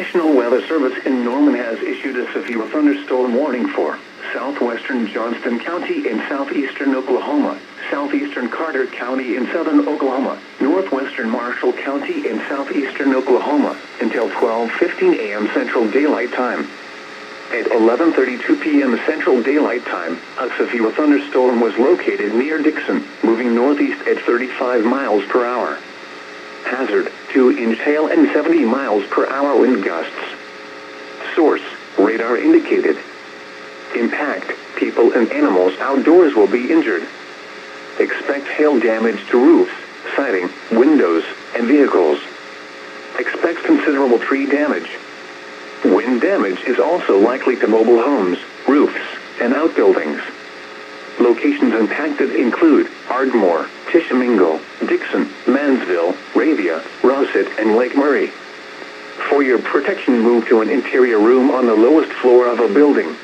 National Weather Service in Norman has issued a severe thunderstorm warning for southwestern Johnston County in southeastern Oklahoma, southeastern Carter County in southern Oklahoma, northwestern Marshall County in southeastern Oklahoma until 12:15 a.m. Central Daylight Time. At 11:32 p.m. Central Daylight Time, a severe thunderstorm was located near Dixon, moving northeast at 35 miles per hour. Hazard, 2-inch hail and 70 miles per hour wind gusts. Source, radar indicated. Impact, people and animals outdoors will be injured. Expect hail damage to roofs, siding, windows, and vehicles. Expect considerable tree damage. Wind damage is also likely to mobile homes, roofs, and outbuildings. Locations impacted include Ardmore, Tishomingo, Dixon, Mansville, Ravia, Rossett, and Lake Murray. For your protection, move to an interior room on the lowest floor of a building.